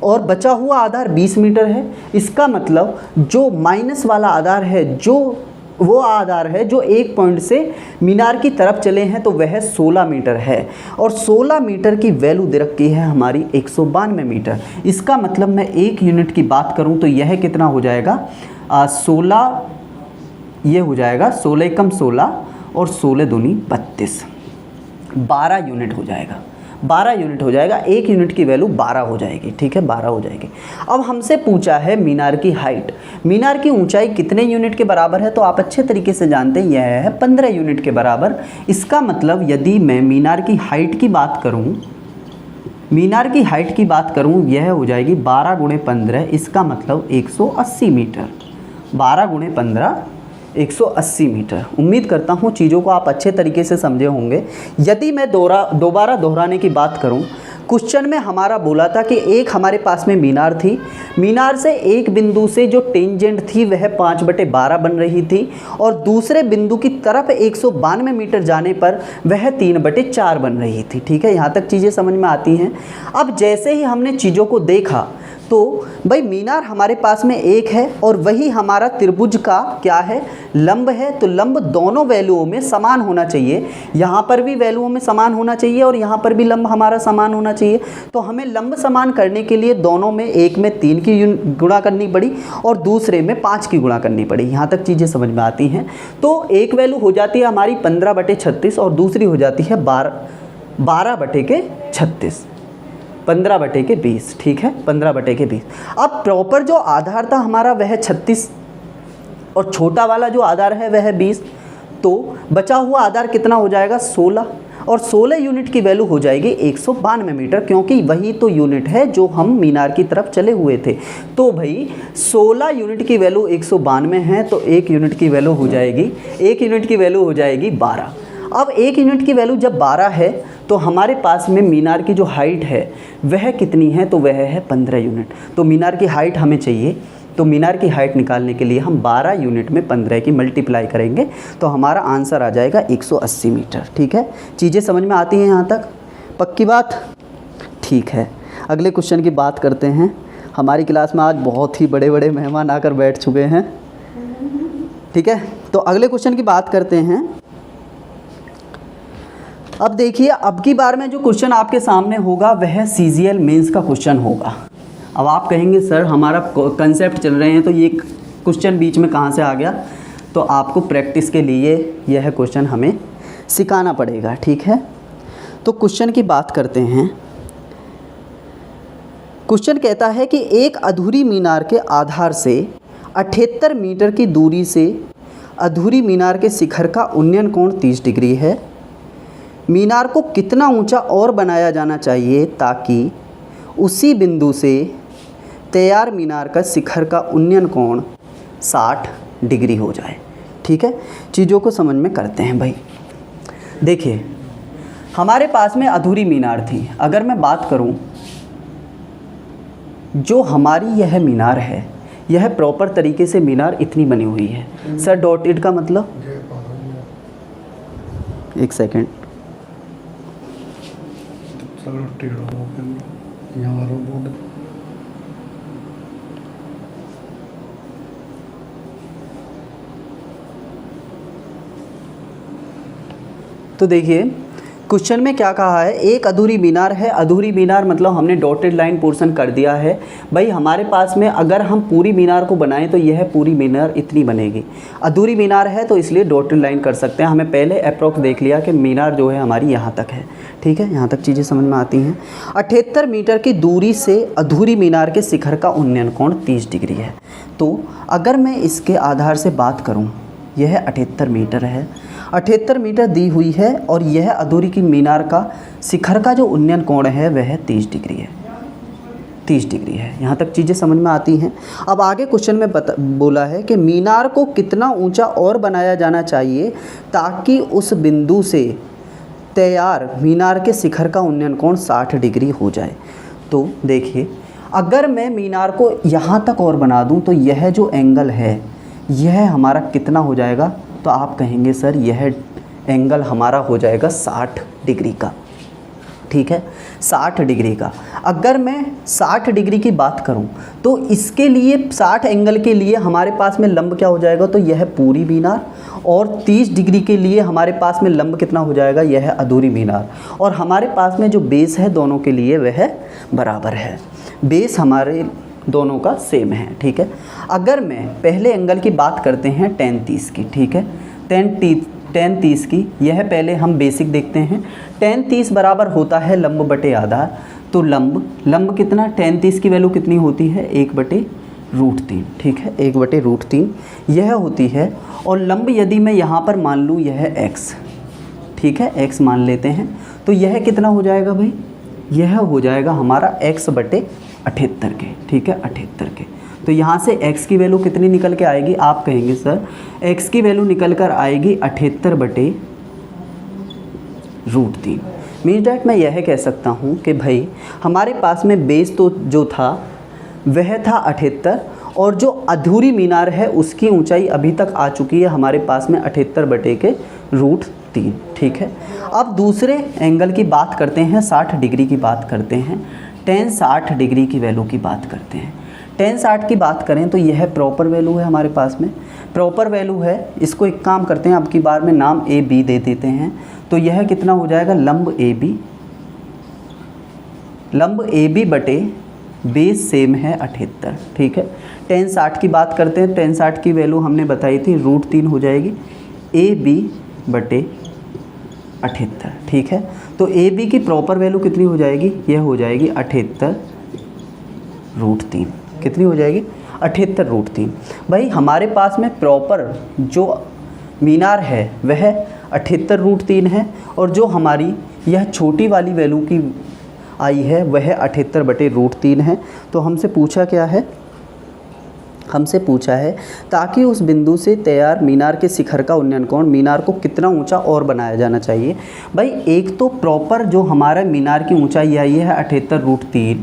और बचा हुआ आधार 20 मीटर है। इसका मतलब जो माइनस वाला आधार है, जो वो आधार है जो एक पॉइंट से मीनार की तरफ चले हैं, तो वह 16 मीटर है, और 16 मीटर की वैल्यू दे रखी है हमारी 192 मीटर। इसका मतलब मैं एक यूनिट की बात करूं तो यह कितना हो जाएगा, 16, ये हो जाएगा 16 कम 16 और 16 दूनी 32, 12 यूनिट हो जाएगा, 12 यूनिट हो जाएगा। एक यूनिट की वैल्यू 12 हो जाएगी, ठीक है, 12 हो जाएगी। अब हमसे पूछा है मीनार की हाइट, मीनार की ऊंचाई कितने यूनिट के बराबर है, तो आप अच्छे तरीके से जानते हैं यह है 15 यूनिट के बराबर। इसका मतलब यदि मैं मीनार की हाइट की बात करूं, मीनार की हाइट की बात करूं, यह हो जाएगी 12 × 15, इसका मतलब 180 मीटर, 12 × 15 180 मीटर। उम्मीद करता हूँ चीज़ों को आप अच्छे तरीके से समझे होंगे। यदि मैं दोबारा दोहराने की बात करूँ, क्वेश्चन में हमारा बोला था कि एक हमारे पास में मीनार थी, मीनार से एक बिंदु से जो टेंजेंट थी वह 5/12 बन रही थी, और दूसरे बिंदु की तरफ 192 मीटर जाने पर वह 3/4 बन रही थी, ठीक है। यहाँ तक चीज़ें समझ में आती हैं। अब जैसे ही हमने चीज़ों को देखा तो भाई मीनार हमारे पास में एक है और वही हमारा त्रिभुज का क्या है, लंब है, तो लंब दोनों वैल्यूओं में समान होना चाहिए। यहाँ पर भी वैल्यूओं में समान होना चाहिए और यहाँ पर भी लंब हमारा समान होना चाहिए। तो हमें लंब समान करने के लिए दोनों में, एक में 3 की गुणा करनी पड़ी और दूसरे में 5 की गुणा करनी पड़ी। यहाँ तक चीज़ें समझ में आती हैं। तो एक वैल्यू हो जाती है हमारी 15/36 और दूसरी हो जाती है 12/36, 15/20, ठीक है, 15/20। अब प्रॉपर जो आधार था हमारा वह 36 और छोटा वाला जो आधार है वह 20, तो बचा हुआ आधार कितना हो जाएगा 16, और 16 यूनिट की वैल्यू हो जाएगी 192 मीटर, क्योंकि वही तो यूनिट है जो हम मीनार की तरफ चले हुए थे। तो भाई 16 यूनिट की वैल्यू 192 है, तो एक यूनिट की वैल्यू हो जाएगी, एक यूनिट की वैल्यू हो जाएगी 12। अब एक यूनिट की वैल्यू जब 12 है तो हमारे पास में मीनार की जो हाइट है वह कितनी है, तो वह है 15 यूनिट। तो मीनार की हाइट हमें चाहिए, तो मीनार की हाइट निकालने के लिए हम 12 यूनिट में 15 की मल्टीप्लाई करेंगे, तो हमारा आंसर आ जाएगा 180 मीटर, ठीक है। चीज़ें समझ में आती हैं यहाँ तक, पक्की बात, ठीक है। अगले क्वेश्चन की बात करते हैं। हमारी क्लास में आज बहुत ही बड़े बड़े मेहमान आकर बैठ चुके हैं, ठीक है। तो अगले क्वेश्चन की बात करते हैं। अब देखिए, अब की बार में जो क्वेश्चन आपके सामने होगा वह CGL मेंस का क्वेश्चन होगा। अब आप कहेंगे सर हमारा कंसेप्ट चल रहे हैं तो ये क्वेश्चन बीच में कहाँ से आ गया, तो आपको प्रैक्टिस के लिए यह क्वेश्चन हमें सिखाना पड़ेगा, ठीक है। तो क्वेश्चन की बात करते हैं। क्वेश्चन कहता है कि एक अधूरी मीनार के आधार से 78 मीटर की दूरी से अधूरी मीनार के शिखर का उन्नयन कोण 30 डिग्री है। मीनार को कितना ऊंचा और बनाया जाना चाहिए ताकि उसी बिंदु से तैयार मीनार का शिखर का उन्नयन कोण 60 डिग्री हो जाए। ठीक है, चीज़ों को समझ में करते हैं भाई। देखिए, हमारे पास में अधूरी मीनार थी। अगर मैं बात करूं, जो हमारी यह मीनार है, यह प्रॉपर तरीके से मीनार इतनी बनी हुई है। सर डॉटेड का मतलब, एक सेकेंड, तो देखिए क्वेश्चन में क्या कहा है, एक अधूरी मीनार है। अधूरी मीनार मतलब हमने डॉटेड लाइन पोर्शन कर दिया है भाई। हमारे पास में अगर हम पूरी मीनार को बनाएं तो यह पूरी मीनार इतनी बनेगी। अधूरी मीनार है तो इसलिए डॉटेड लाइन कर सकते हैं। हमें पहले अप्रॉक्स देख लिया कि मीनार जो है हमारी यहाँ तक है। ठीक है, यहाँ तक चीज़ें समझ में आती हैं। 78 मीटर की दूरी से अधूरी मीनार के शिखर का उन्नयन कोण 30 डिग्री है। तो अगर मैं इसके आधार से बात करूँ, यह 78 मीटर है, 78 मीटर दी हुई है और यह अधूरी की मीनार का शिखर का जो उन्नयन कोण है वह 30 डिग्री है। 30 डिग्री है। यहाँ तक चीज़ें समझ में आती हैं। अब आगे क्वेश्चन में बोला है कि मीनार को कितना ऊंचा और बनाया जाना चाहिए ताकि उस बिंदु से तैयार मीनार के शिखर का उन्नयन कोण 60 डिग्री हो जाए। तो देखिए, अगर मैं मीनार को यहाँ तक और बना दूँ तो यह जो एंगल है यह हमारा कितना हो जाएगा, तो आप कहेंगे सर यह एंगल हमारा हो जाएगा 60 डिग्री का। ठीक है, 60 डिग्री का। अगर मैं 60 डिग्री की बात करूं तो इसके लिए 60 एंगल के लिए हमारे पास में लंब क्या हो जाएगा, तो यह पूरी मीनार, और 30 डिग्री के लिए हमारे पास में लंब कितना हो जाएगा, यह अधूरी मीनार। और हमारे पास में जो बेस है दोनों के लिए वह बराबर है। बेस हमारे दोनों का सेम है। ठीक है, अगर मैं पहले एंगल की बात करते हैं tan 30 की। ठीक है, tan 30 की, यह पहले हम बेसिक देखते हैं। tan 30 बराबर होता है लंब बटे आधार। तो लंब कितना, tan 30 की वैल्यू कितनी होती है, 1/√3। ठीक है, 1/√3 यह होती है। और लंब यदि मैं यहाँ पर मान लूँ यह x, ठीक है, x मान लेते हैं, तो यह कितना हो जाएगा भाई, यह हो जाएगा हमारा x/78 के। ठीक है, 78 के। तो यहाँ से x की वैल्यू कितनी निकल के आएगी, आप कहेंगे सर x की वैल्यू निकल कर आएगी 78/√3। मीन्स डैट मैं यह कह सकता हूँ कि भाई हमारे पास में बेस तो जो था वह था 78, और जो अधूरी मीनार है उसकी ऊंचाई अभी तक आ चुकी है हमारे पास में 78/√3। ठीक है, अब दूसरे एंगल की बात करते हैं, 60 डिग्री की बात करते हैं। tan 60 डिग्री की वैल्यू की बात करते हैं। tan 60 की बात करें तो यह प्रॉपर वैल्यू है हमारे पास में, प्रॉपर वैल्यू है। इसको एक काम करते हैं, अब की बार में नाम ए बी दे देते हैं। तो यह कितना हो जाएगा, लंब ए बी बटे बेस सेम है 78। ठीक है, tan 60 की बात करते हैं। tan 60 की वैल्यू हमने बताई थी √3 हो जाएगी AB/78। ठीक है, तो AB की प्रॉपर वैल्यू कितनी हो जाएगी, यह हो जाएगी 78√3। कितनी हो जाएगी, 78√3। भाई हमारे पास में प्रॉपर जो मीनार है वह 78√3 है, और जो हमारी यह छोटी वाली वैल्यू की आई है वह 78/√3 है। तो हमसे पूछा क्या है, हमसे पूछा है ताकि उस बिंदु से तैयार मीनार के शिखर का उन्नयन कोण, मीनार को कितना ऊंचा और बनाया जाना चाहिए। भाई एक तो प्रॉपर जो हमारा मीनार की ऊंचाई आई है 78√3,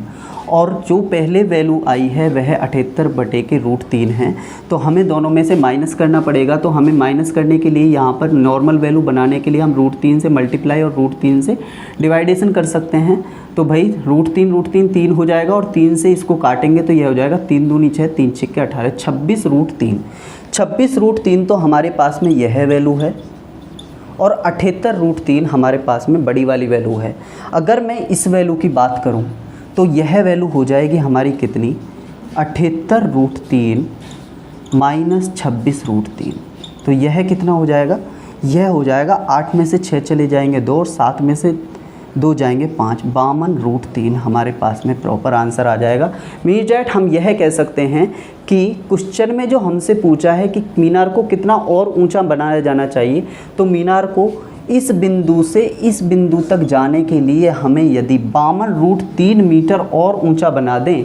और जो पहले वैल्यू आई है वह 78/√3 है। तो हमें दोनों में से माइनस करना पड़ेगा। तो हमें माइनस करने के लिए यहाँ पर नॉर्मल वैल्यू बनाने के लिए हम √3 से मल्टीप्लाई और √3 से डिवाइडेशन कर सकते हैं। तो भाई √3 3 हो जाएगा, और 3 से इसको काटेंगे तो यह हो जाएगा 3 दूनी 6, 3 छिक्के 18, 26√3। 26√3 तो हमारे पास में यह वैल्यू है, और 78√3 हमारे पास में बड़ी वाली वैल्यू है। अगर मैं इस वैल्यू की बात करूं तो यह वैल्यू हो जाएगी हमारी कितनी, 78√3 माइनस 26√3। तो यह कितना हो जाएगा, यह हो जाएगा 8 में से 6 चले जाएंगे 2, और 7 में से 2 जाएंगे 5, 52√3 हमारे पास में प्रॉपर आंसर आ जाएगा। मीन्स डैट हम यह कह सकते हैं कि क्वेश्चन में जो हमसे पूछा है कि मीनार को कितना और ऊंचा बनाया जाना चाहिए, तो मीनार को इस बिंदु से इस बिंदु तक जाने के लिए हमें यदि 52√3 मीटर और ऊंचा बना दें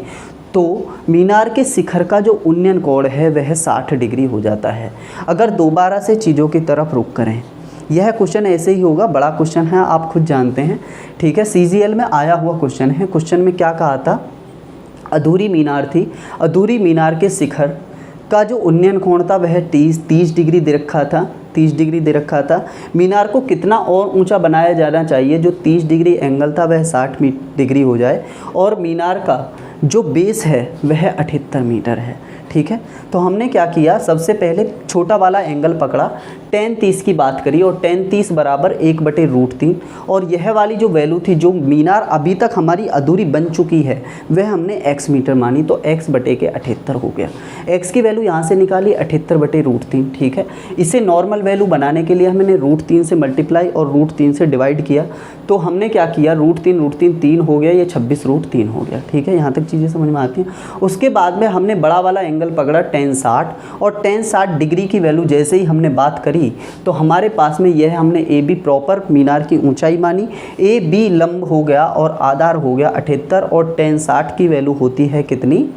तो मीनार के शिखर का जो उन्नयन कोण है वह 60 डिग्री हो जाता है। अगर दोबारा से चीज़ों की तरफ रुख करें, यह क्वेश्चन ऐसे ही होगा, बड़ा क्वेश्चन है, आप खुद जानते हैं, ठीक है, CGL में आया हुआ क्वेश्चन है। क्वेश्चन में क्या कहा था, अधूरी मीनार थी, अधूरी मीनार के शिखर का जो उन्नयन कोण था वह 30 डिग्री दे रखा था, 30 डिग्री दे रखा था। मीनार को कितना और ऊंचा बनाया जाना चाहिए, जो 30 डिग्री एंगल था वह 60 डिग्री हो जाए, और मीनार का जो बेस है वह 78 मीटर है, ठीक है। तो हमने क्या किया, सबसे पहले छोटा वाला एंगल पकड़ा, tan 30 की बात करी, और tan 30 बराबर 1/√3, और यह वाली जो वैल्यू थी जो मीनार अभी तक हमारी अधूरी बन चुकी है वह हमने x मीटर मानी, तो x/78 हो गया। x की वैल्यू यहाँ से निकाली 78/√3, ठीक है। इसे नॉर्मल वैल्यू बनाने के लिए हमने √3 से मल्टीप्लाई और √3 से डिवाइड किया, तो हमने क्या किया, √3 3 हो गया, ये 26√3 हो गया, ठीक है। यहाँ तक चीज़ें समझ में आती हैं। उसके बाद में हमने बड़ा वाला एंगल पकड़ा tan 60, और tan 60 डिग्री की वैल्यू जैसे ही हमने बात करी तो हमारे पास में यह हमने AB प्रॉपर मीनार की ऊंचाई मानी, AB लंब हो गया और आधार हो गया 78, और tan 60 की वैल्यू होती है कितनी,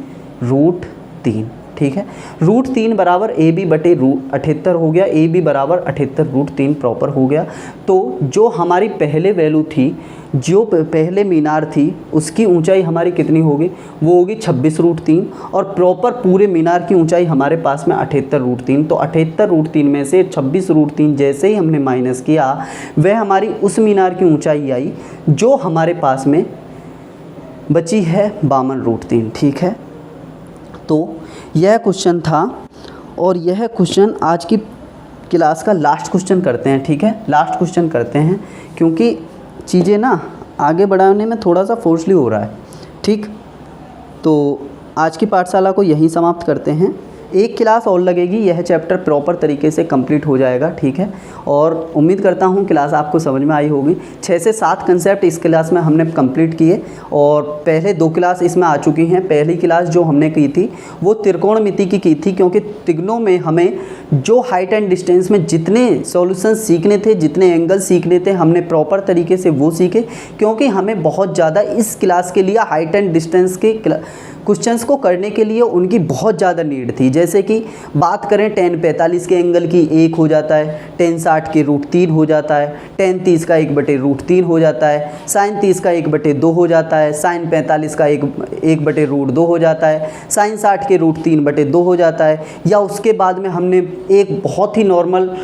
√3, ठीक है। √3 बराबर AB/78 हो गया, AB बराबर 78√3 प्रॉपर हो गया। तो जो हमारी पहले वैल्यू थी, जो पहले मीनार थी उसकी ऊंचाई हमारी कितनी होगी, वो होगी 26√3, और प्रॉपर पूरे मीनार की ऊंचाई हमारे पास में 78√3। तो 78√3 में से 26√3 जैसे ही हमने माइनस किया वह हमारी उस मीनार की ऊंचाई आई जो हमारे पास में बची है 52√3, ठीक है। तो यह क्वेश्चन था, और यह क्वेश्चन आज की क्लास का लास्ट क्वेश्चन करते हैं, ठीक है। लास्ट क्वेश्चन करते हैं क्योंकि चीज़ें ना आगे बढ़ाने में थोड़ा सा फोर्सली हो रहा है, ठीक। तो आज की पाठशाला को यहीं समाप्त करते हैं। एक क्लास और लगेगी, यह चैप्टर प्रॉपर तरीके से कंप्लीट हो जाएगा, ठीक है। और उम्मीद करता हूँ क्लास आपको समझ में आई होगी। 6 से 7 कंसेप्ट इस क्लास में हमने कंप्लीट किए, और पहले 2 क्लास इसमें आ चुकी हैं। पहली क्लास जो हमने की थी वो त्रिकोणमिति की थी, क्योंकि त्रिकोणों में हमें जो हाइट एंड डिस्टेंस में जितने सॉल्यूशन सीखने थे, जितने एंगल सीखने थे, हमने प्रॉपर तरीके से वो सीखे, क्योंकि हमें बहुत ज़्यादा इस क्लास के लिए हाइट एंड डिस्टेंस के क्वेश्चंस को करने के लिए उनकी बहुत ज़्यादा नीड थी। जैसे कि बात करें tan 45 के एंगल की 1 हो जाता है, tan 60 के √3 हो जाता है, tan 30 का 1/√3 हो जाता है, sin 30 का 1/2 हो जाता है, sin 45 का 1/√2 हो जाता है, sin 60 के √3/2 हो जाता है। या उसके बाद में हमने एक बहुत ही नॉर्मल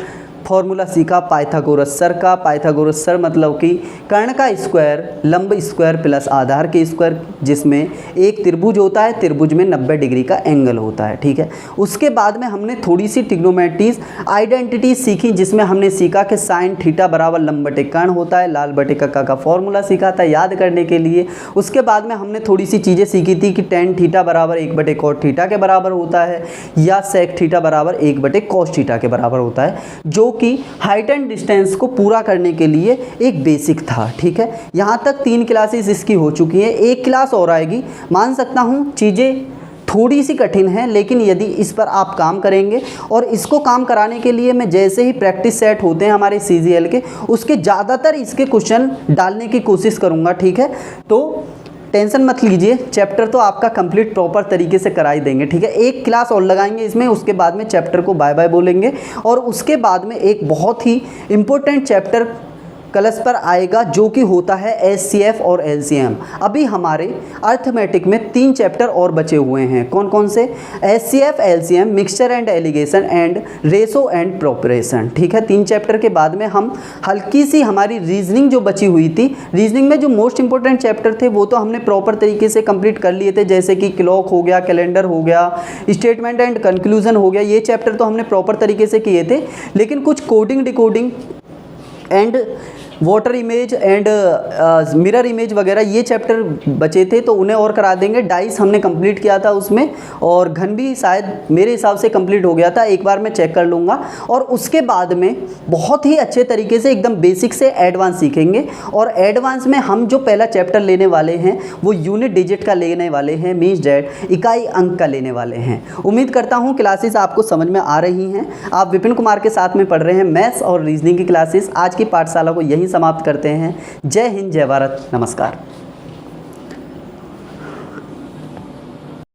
फॉर्मूला सीखा पाइथागोरस सर का। पाइथागोरस सर मतलब कि कर्ण का स्क्वायर लंब स्क्वायर प्लस आधार के स्क्वायर, जिसमें एक त्रिभुज होता है, त्रिभुज में 90 डिग्री का एंगल होता है, ठीक है। उसके बाद में हमने थोड़ी सी ट्रिग्नोमेट्रीज आइडेंटिटीज सीखी, जिसमें हमने सीखा कि साइन थीटा बराबर लंब बटे कर्ण होता है, लाल बटे कक्का का फॉर्मूला सीखा था याद करने के लिए। उसके बाद में हमने थोड़ी सी चीज़ें सीखी थी कि tan थीटा बराबर 1/cot थीटा के बराबर होता है, या sec थीटा बराबर 1/cos थीटा के बराबर होता है, जो कि हाइट एंड डिस्टेंस को पूरा करने के लिए एक बेसिक था, ठीक है। यहाँ तक 3 क्लासेस इसकी हो चुकी हैं, एक क्लास और आएगी। मान सकता हूँ चीज़ें थोड़ी सी कठिन है, लेकिन यदि इस पर आप काम करेंगे, और इसको काम कराने के लिए मैं जैसे ही प्रैक्टिस सेट होते हैं हमारे CGL के, उसके ज़्यादातर इसके क्वेश्चन डालने की कोशिश करूँगा, ठीक है। तो टेंशन मत लीजिए, चैप्टर तो आपका कंप्लीट प्रॉपर तरीके से करा ही देंगे, ठीक है। एक क्लास और लगाएंगे इसमें, उसके बाद में चैप्टर को बाय बाय बोलेंगे, और उसके बाद में एक बहुत ही इम्पोर्टेंट चैप्टर क्लास पर आएगा जो कि होता है HCF और LCM। अभी हमारे अर्थमेटिक में 3 चैप्टर और बचे हुए हैं। कौन कौन से? HCF, LCM, mixture and allegation and ratio and proportion, ठीक है। 3 चैप्टर के बाद में हम हल्की सी हमारी रीजनिंग जो बची हुई थी, रीजनिंग में जो मोस्ट इंपॉर्टेंट चैप्टर थे वो तो हमने प्रॉपर तरीके से कंप्लीट कर लिए थे, जैसे कि क्लॉक हो गया, कैलेंडर हो गया, स्टेटमेंट एंड कंक्लूजन हो गया। ये चैप्टर तो हमने प्रॉपर तरीके से किए थे, लेकिन कुछ coding decoding and water image and mirror image वगैरह ये चैप्टर बचे थे, तो उन्हें और करा देंगे। डाइस हमने कंप्लीट किया था उसमें, और घन भी शायद मेरे हिसाब से कंप्लीट हो गया था, एक बार मैं चेक कर लूँगा। और उसके बाद में बहुत ही अच्छे तरीके से एकदम बेसिक से एडवांस सीखेंगे। और एडवांस में हम जो पहला चैप्टर लेने वाले हैं वो यूनिट डिजिट का लेने वाले हैं, मीन्स डेट इकाई अंक का लेने वाले हैं। उम्मीद करता हूँ क्लासेस आपको समझ में आ रही हैं। आप विपिन कुमार के साथ में पढ़ रहे हैं मैथ्स और रीजनिंग की क्लासेस। आज की पाठशाला को यहीं समाप्त करते हैं। जय हिंद, जय भारत, नमस्कार।